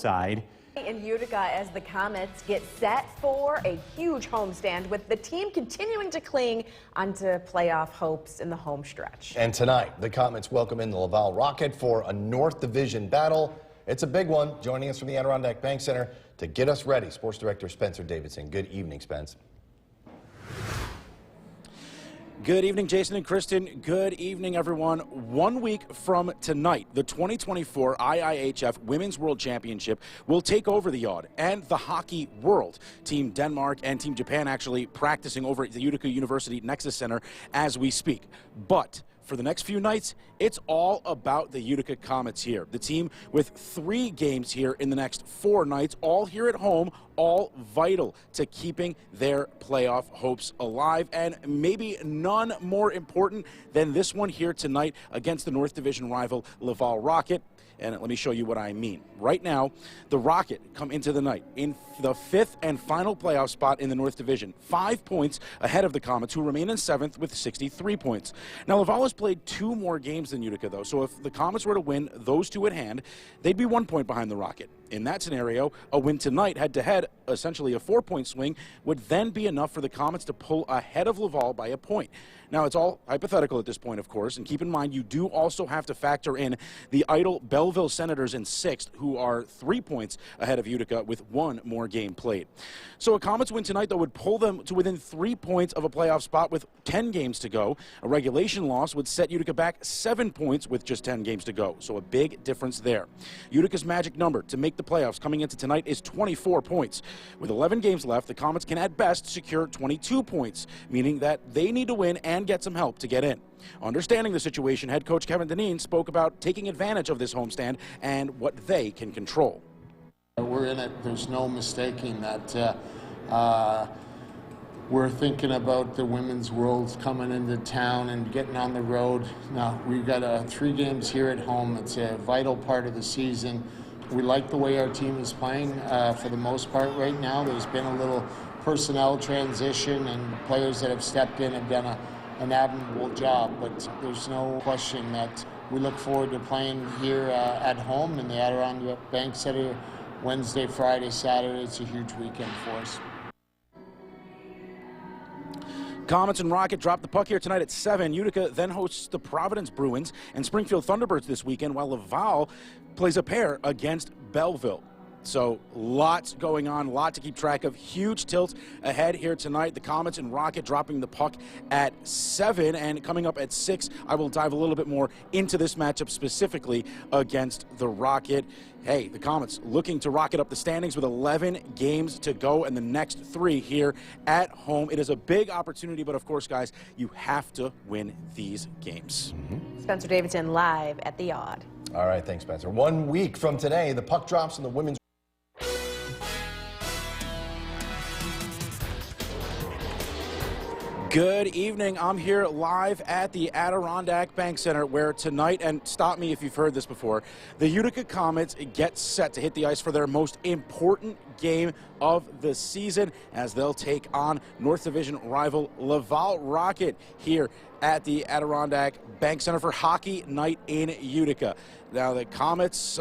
side. In Utica, as the Comets get set for a huge homestand, with the team continuing to cling onto playoff hopes in the home stretch. And tonight, the Comets welcome in the Laval Rocket for a North Division battle. It's a big one. Joining us from the Adirondack Bank Center to get us ready, Sports Director Spencer Davidson. Good evening, Spence. Good evening, Jason and Kristen. Good evening, everyone. 1 week from tonight, the 2024 IIHF Women's World Championship will take over the Odd and the hockey world. Team Denmark and Team Japan actually practicing over at the Utica University Nexus Center as we speak. But for the next few nights, it's all about the Utica Comets here. The team with 3 games here in the next 4 nights, all here at home, all vital to keeping their playoff hopes alive, and maybe none more important than this one here tonight against the North Division rival Laval Rocket. And let me show you what I mean. Right now, the Rocket come into the night in the 5th and final playoff spot in the North Division, 5 points ahead of the Comets, who remain in 7th with 63 points. Now, Laval has played 2 more games than Utica, though, so if the Comets were to win those 2 at hand, they'd be 1 point behind the Rocket. In that scenario, a win tonight, head-to-head, essentially a 4-point swing, would then be enough for the Comets to pull ahead of Laval by a point. Now, it's all hypothetical at this point, of course, and keep in mind you do also have to factor in the idle Belleville Senators in 6th, who are 3 points ahead of Utica with 1 more game played. So a Comets win tonight, though, would pull them to within 3 points of a playoff spot with 10 games to go. A regulation loss would set Utica back 7 points with just 10 games to go, so a big difference there. Utica's magic number to make the playoffs coming into tonight is 24 points. With 11 games left, the Comets can at best secure 22 points, meaning that they need to win and get some help to get in. Understanding the situation, head coach Kevin Deneen spoke about taking advantage of this homestand and what they can control. We're in it. There's no mistaking that we're thinking about the women's world coming into town and getting on the road. Now, we've got 3 games here at home. It's a vital part of the season. We like the way our team is playing for the most part right now. There's been a little personnel transition, and players that have stepped in have done an admirable job, but there's no question that we look forward to playing here at home in the Adirondack Bank Center Wednesday, Friday, Saturday. It's a huge weekend for us. Comets and Rocket drop the puck here tonight at 7. Utica then hosts the Providence Bruins and Springfield Thunderbirds this weekend, while Laval plays a pair against Belleville. So lots going on, lot to keep track of. Huge tilt ahead here tonight. The Comets and Rocket dropping the puck at 7, and coming up at 6, I will dive a little bit more into this matchup specifically against the Rocket. Hey, the Comets looking to rocket up the standings with 11 games to go and the next 3 here at home. It is a big opportunity, but of course, guys, you have to win these games. Spencer Davidson live at the Odd. All right, thanks, Spencer. 1 week from today, the puck drops in the women's. Good evening. I'm here live at the Adirondack Bank Center, where tonight, and stop me if you've heard this before, the Utica Comets get set to hit the ice for their most important game of the season, as they'll take on North Division rival Laval Rocket here at the Adirondack Bank Center for Hockey Night in Utica. Now, the Comets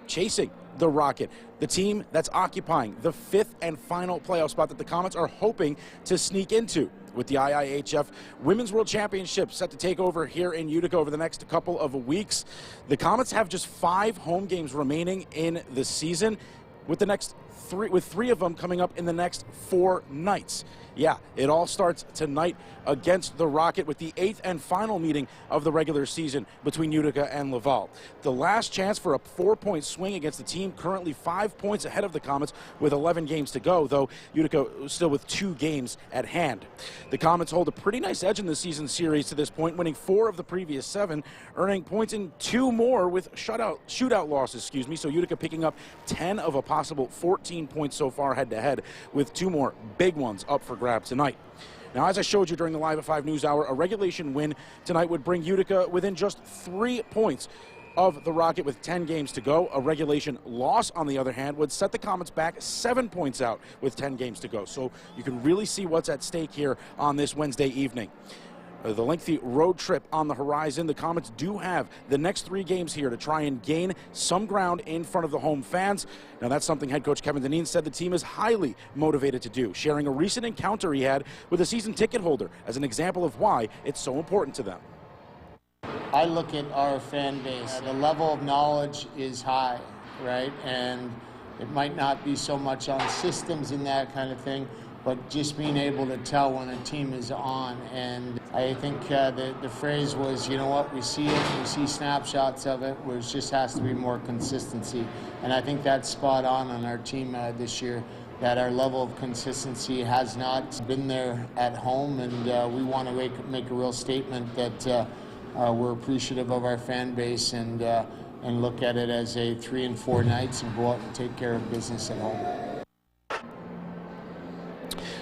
chasing the Rocket, the team that's occupying the 5th and final playoff spot that the Comets are hoping to sneak into. With the IIHF Women's World Championship set to take over here in Utica over the next couple of weeks, the Comets have just 5 home games remaining in the season, with three of them coming up in the next 4 nights. Yeah, it all starts tonight against the Rocket with the 8th and final meeting of the regular season between Utica and Laval. The last chance for a 4-point swing against the team currently 5 points ahead of the Comets with 11 games to go, though Utica still with 2 games at hand. The Comets hold a pretty nice edge in the season series to this point, winning 4 of the previous 7, earning points in 2 more with shootout losses, so Utica picking up 10 of a possible 14 points so far head-to-head, with 2 more big ones up for grabs tonight. Now, as I showed you during the Live at 5 News Hour, a regulation win tonight would bring Utica within just 3 points of the Rocket with 10 games to go. A regulation loss, on the other hand, would set the Comets back 7 points out with 10 games to go. So you can really see what's at stake here on this Wednesday evening. the lengthy road trip on the horizon. The Comets do have the next 3 games here to try and gain some ground in front of the home fans. Now, that's something head coach Kevin Dineen said the team is highly motivated to do, sharing a recent encounter he had with a season ticket holder as an example of why it's so important to them. I look at our fan base. The level of knowledge is high, right? And it might not be so much on systems and that kind of thing, but just being able to tell when a team is on. And I think the phrase was, you know what, we see it, we see snapshots of it, where it just has to be more consistency. And I think that's spot on our team this year, that our level of consistency has not been there at home, and we want to make a real statement that we're appreciative of our fan base and look at it as a 3 and 4 nights and go out and take care of business at home.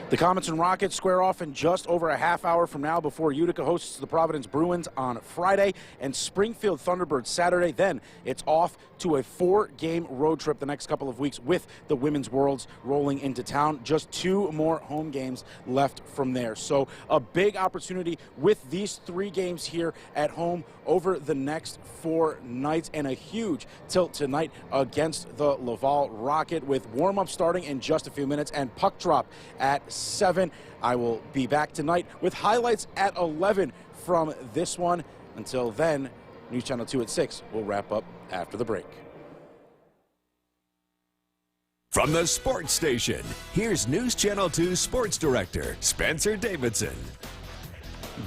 The Comets and Rockets square off in just over a half hour from now before Utica hosts the Providence Bruins on Friday and Springfield Thunderbirds Saturday. Then it's off to a 4-game road trip the next couple of weeks with the Women's Worlds rolling into town. Just 2 more home games left from there. So a big opportunity with these 3 games here at home over the next 4 nights, and a huge tilt tonight against the Laval Rocket with warm-up starting in just a few minutes and puck drop at 7. I will be back tonight with highlights at 11 from this one. Until then, News Channel 2 at 6 will wrap up after the break. From the Sports Station, here's News Channel 2 Sports Director Spencer Davidson.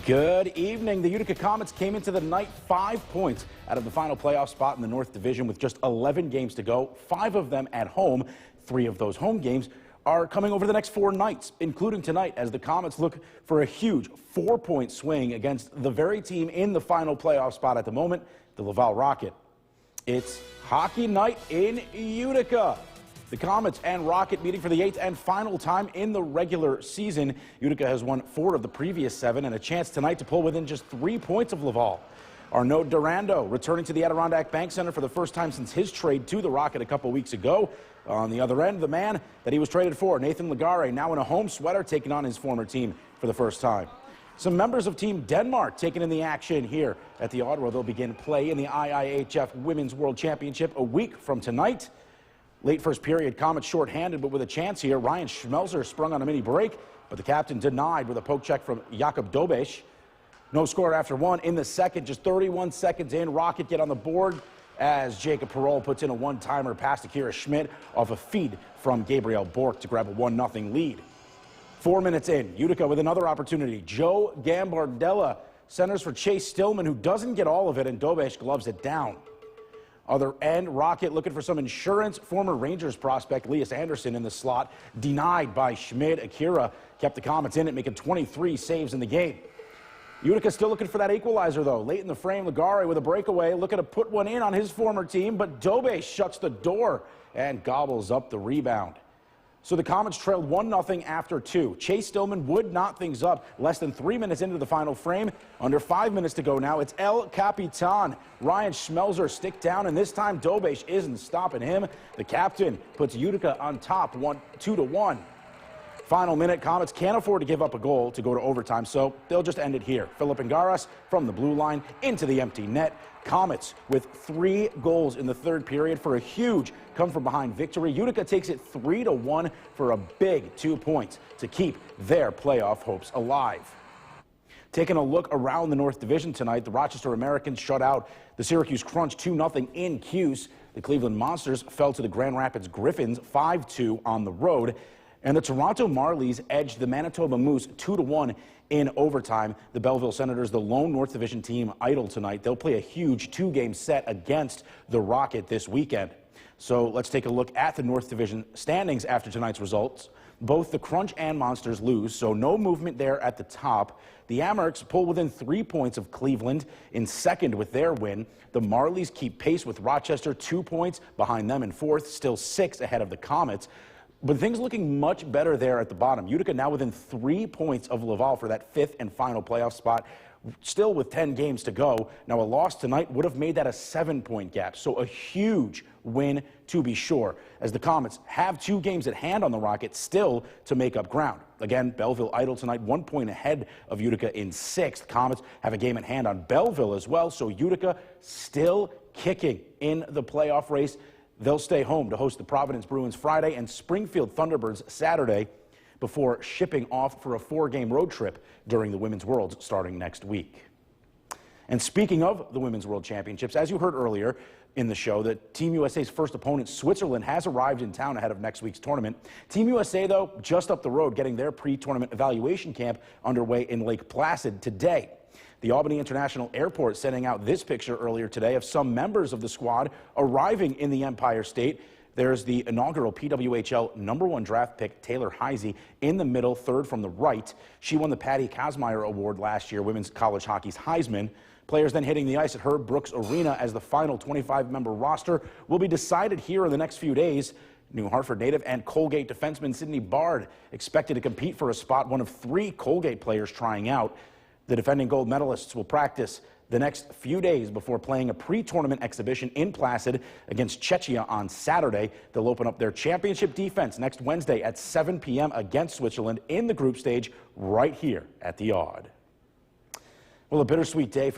Good evening. The Utica Comets came into the night 5 points out of the final playoff spot in the North Division with just 11 games to go, 5 of them at home. 3 of those home games are coming over the next 4 nights, including tonight, as the Comets look for a huge 4-point swing against the very team in the final playoff spot at the moment, the Laval Rocket. It's hockey night in Utica. The Comets and Rocket meeting for the 8th and final time in the regular season. Utica has won 4 of the previous 7 and a chance tonight to pull within just 3 points of Laval. Arnaud Durando returning to the Adirondack Bank Center for the first time since his trade to the Rocket a couple weeks ago. On the other end, the man that he was traded for, Nathan Legare, now in a home sweater, taking on his former team for the first time. Some members of Team Denmark taking in the action here at the Ottawa. They'll begin play in the IIHF Women's World Championship a week from tonight. Late first period, Comets shorthanded, but with a chance here. Ryan Schmelzer sprung on a mini break, but the captain denied with a poke check from Jakob Dobesch. No score after 1 in the second. Just 31 seconds in, Rocket get on the board as Jacob Perreault puts in a one-timer pass to Kira Schmidt off a feed from Gabriel Bork to grab a 1-0 lead. 4 minutes in, Utica with another opportunity. Joe Gambardella centers for Chase Stillman, who doesn't get all of it, and Dobesch gloves it down. Other end, Rocket looking for some insurance. Former Rangers prospect Elias Anderson in the slot, denied by Schmidt. Akira kept the Comets in it, making 23 saves in the game. Utica still looking for that equalizer, though. Late in the frame, Legare with a breakaway, looking to put one in on his former team, but Dobesch shuts the door and gobbles up the rebound. So the Comets trailed 1-0 after 2. Chase Stillman would knot things up less than 3 minutes into the final frame. Under 5 minutes to go now. It's El Capitan. Ryan Schmelzer stick down, and this time Dobesch isn't stopping him. The captain puts Utica on top 2-1. Final minute, Comets can't afford to give up a goal to go to overtime, so they'll just end it here. Philip Angaras from the blue line into the empty net. Comets with 3 goals in the third period for a huge come-from-behind victory. Utica takes it 3-1 for a big 2 points to keep their playoff hopes alive. Taking a look around the North Division tonight, the Rochester Americans shut out the Syracuse Crunch 2-0 in Cuse. The Cleveland Monsters fell to the Grand Rapids Griffins 5-2 on the road. And the Toronto Marlies edged the Manitoba Moose 2-1 in overtime. The Belleville Senators, the lone North Division team, idle tonight. They'll play a huge 2-game set against the Rocket this weekend. So let's take a look at the North Division standings after tonight's results. Both the Crunch and Monsters lose, so no movement there at the top. The Amerks pull within 3 points of Cleveland in second with their win. The Marlies keep pace with Rochester, 2 points behind them in fourth, still 6 ahead of the Comets. But things looking much better there at the bottom. Utica now within 3 points of Laval for that 5th and final playoff spot. still with 10 games to go. Now, a loss tonight would have made that a 7-point gap, so a huge win to be sure, as the Comets have 2 games at hand on the Rockets still to make up ground. Again, Belleville idle tonight, 1 point ahead of Utica in 6th. Comets have a game at hand on Belleville as well, so Utica still kicking in the playoff race. They'll stay home to host the Providence Bruins Friday and Springfield Thunderbirds Saturday before shipping off for a 4-game road trip during the Women's Worlds starting next week. And speaking of the Women's World Championships, as you heard earlier in the show, that Team USA's first opponent, Switzerland, has arrived in town ahead of next week's tournament. Team USA, though, just up the road, getting their pre-tournament evaluation camp underway in Lake Placid today. The Albany International Airport sending out this picture earlier today of some members of the squad arriving in the Empire State. There's the inaugural PWHL #1 draft pick, Taylor Heisey, in the middle, third from the right. She won the Patty Kazmaier Award last year, women's college hockey's Heisman. Players then hitting the ice at Herb Brooks Arena as the final 25-member roster will be decided here in the next few days. New Hartford native and Colgate defenseman Sydney Bard expected to compete for a spot, one of 3 Colgate players trying out. The defending gold medalists will practice the next few days before playing a pre-tournament exhibition in Placid against Czechia on Saturday. They'll open up their championship defense next Wednesday at 7 p.m. against Switzerland in the group stage right here at the Aud. Well, a bittersweet day for the